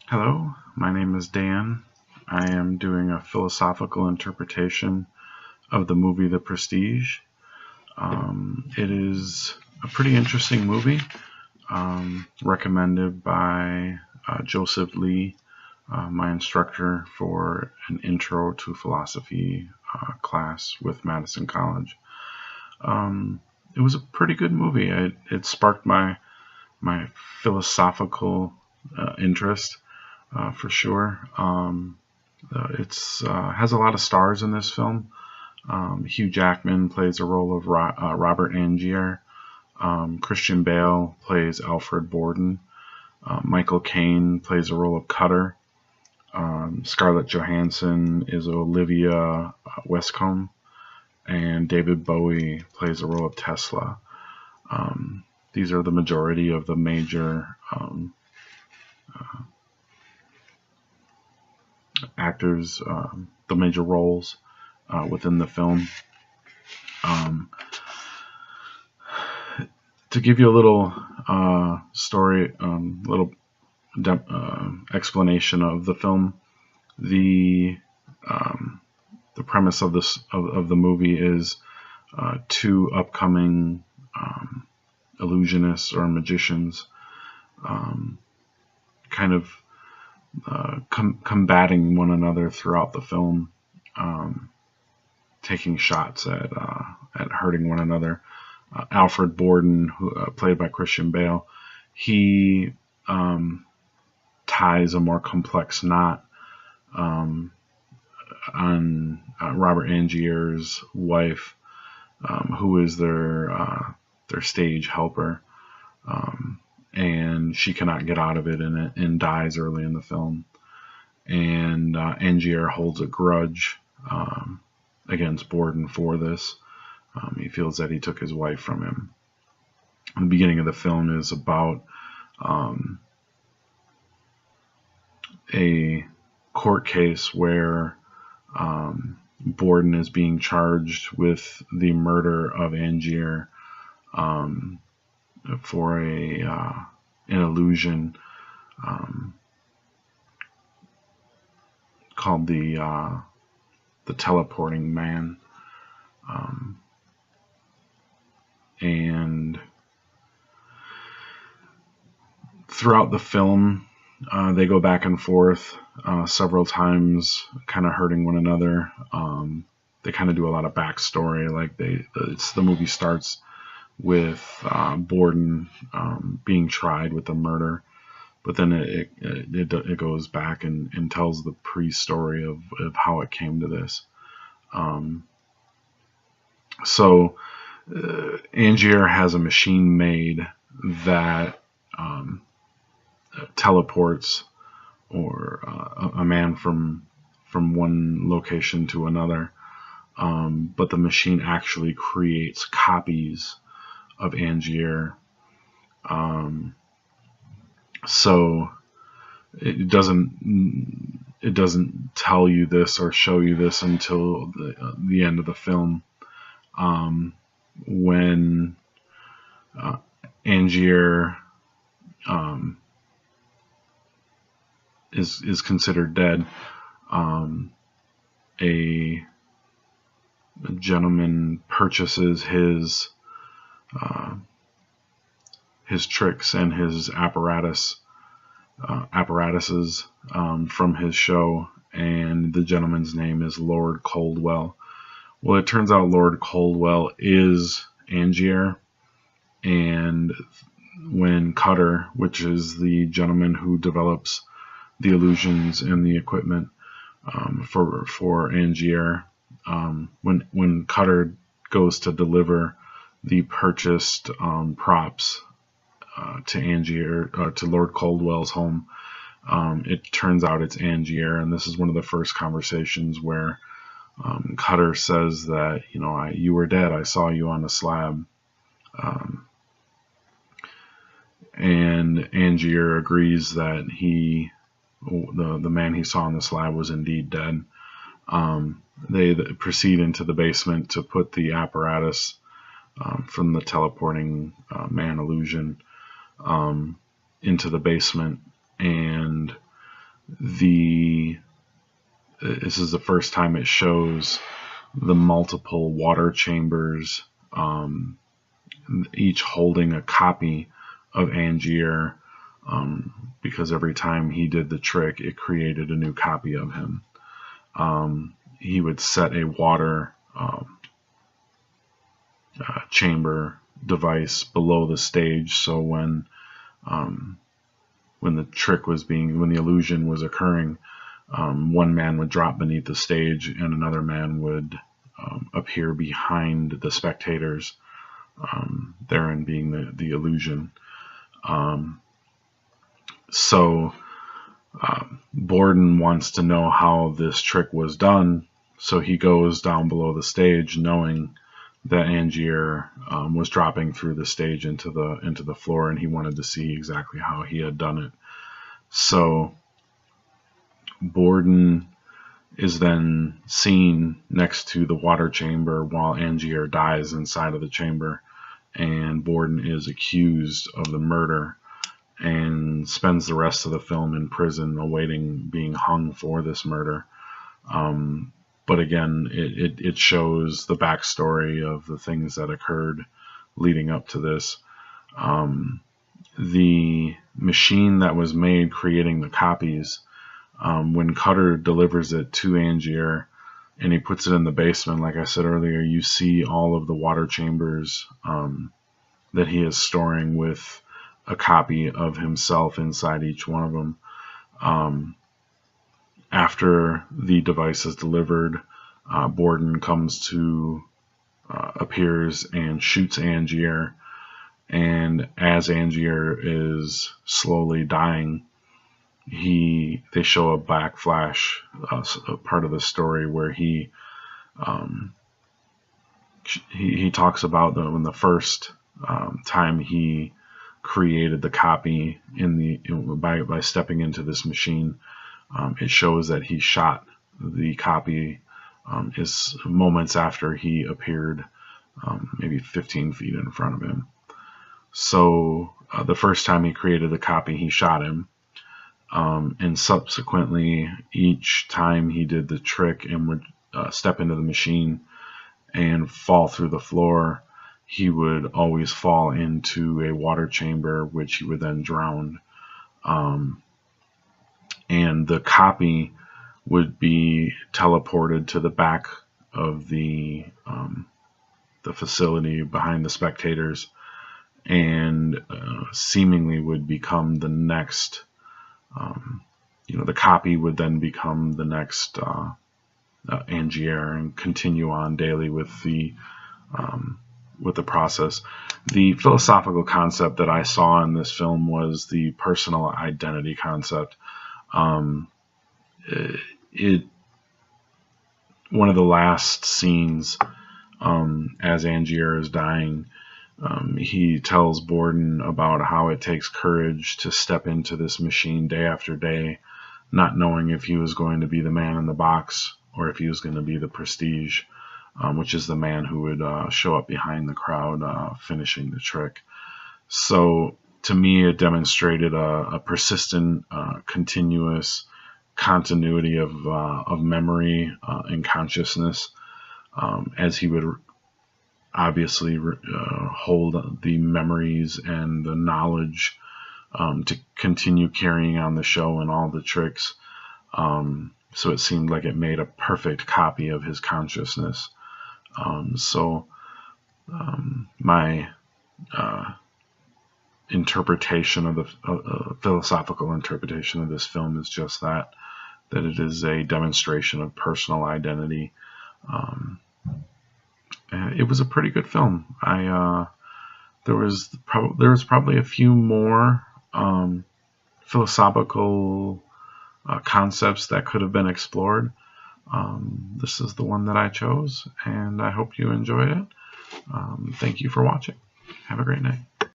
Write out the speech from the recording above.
Hello, my name is Dan. I am doing a philosophical interpretation of the movie The Prestige. It is a pretty interesting movie, recommended by Joseph Lee, my instructor for an intro to philosophy class with Madison College. It was a pretty good movie. It sparked my philosophical interest for sure. It's has a lot of stars in this film. Hugh Jackman plays the role of Robert Angier. Christian Bale plays Alfred Borden. Michael Caine plays the role of Cutter. Scarlett Johansson is Olivia Westcombe, and David Bowie plays the role of Tesla. These are the majority of the major actors, the major roles within the film. To give you a little story, little explanation of the film, the the premise of the movie is two upcoming illusionists or magicians, kind of combating one another throughout the film, taking shots at hurting one another. Alfred Borden, who played by Christian Bale, he ties a more complex knot on Robert Angier's wife, who is their stage helper, and she cannot get out of it and dies early in the film. And Angier holds a grudge against Borden for this. He feels that he took his wife from him. The beginning of the film is about a court case where Borden is being charged with the murder of Angier for an illusion called the teleporting man. And throughout the film, they go back and forth several times, kind of hurting one another. They kind of do a lot of backstory. Like the movie starts with Borden being tried with the murder, but then it goes back and tells the pre-story of how it came to this. So Angier has a machine made that teleports or a man from one location to another, but the machine actually creates copies of Angier. So it doesn't tell you this or show you this until the end of the film, when Angier is considered dead. A gentleman purchases his tricks and his apparatuses from his show, and the gentleman's name is Lord Coldwell. Well, it turns out Lord Coldwell is Angier, and when Cutter, which is the gentleman who develops the illusions and the equipment for Angier, when Cutter goes to deliver the purchased props to Angier, to Lord Coldwell's home, it turns out it's Angier, and this is one of the first conversations where Cutter says that, you were dead. I saw you on the slab. And Angier agrees that the man he saw on the slab was indeed dead. They proceed into the basement to put the apparatus from the teleporting man illusion into the basement, and this is the first time it shows the multiple water chambers, each holding a copy of Angier, because every time he did the trick, it created a new copy of him. He would set a water chamber device below the stage, so when the illusion was occurring, one man would drop beneath the stage and another man would appear behind the spectators, therein being the illusion. So Borden wants to know how this trick was done, so he goes down below the stage knowing that Angier was dropping through the stage into the floor, and he wanted to see exactly how he had done it. So Borden is then seen next to the water chamber while Angier dies inside of the chamber, and Borden is accused of the murder and spends the rest of the film in prison awaiting being hung for this murder. But again, it shows the backstory of the things that occurred leading up to this. The machine that was made creating the copies, when Cutter delivers it to Angier and he puts it in the basement, like I said earlier, you see all of the water chambers that he is storing with a copy of himself inside each one of them. After the device is delivered, Borden appears and shoots Angier, and as Angier is slowly dying, they show a backflash, a part of the story where he talks about when the first time he created the copy by stepping into this machine. It shows that he shot the copy is moments after he appeared, maybe 15 feet in front of him. So the first time he created the copy, he shot him, and subsequently each time he did the trick and would step into the machine and fall through the floor, he would always fall into a water chamber, which he would then drown. And the copy would be teleported to the back of the facility behind the spectators, and seemingly would become the next. The copy would then become the next Angier and continue on daily with the process. The philosophical concept that I saw in this film was the personal identity concept. One of the last scenes, as Angier is dying, he tells Borden about how it takes courage to step into this machine day after day, not knowing if he was going to be the man in the box or if he was going to be the Prestige, which is the man who would show up behind the crowd finishing the trick. So to me, it demonstrated a persistent, continuous continuity of memory and consciousness, as he would obviously hold the memories and the knowledge to continue carrying on the show and all the tricks. So it seemed like it made a perfect copy of his consciousness. My interpretation of the philosophical interpretation of this film is just that it is a demonstration of personal identity. It was a pretty good film. There was probably a few more philosophical concepts that could have been explored. This is the one that I chose, and I hope you enjoyed it. Thank you for watching. Have a great night.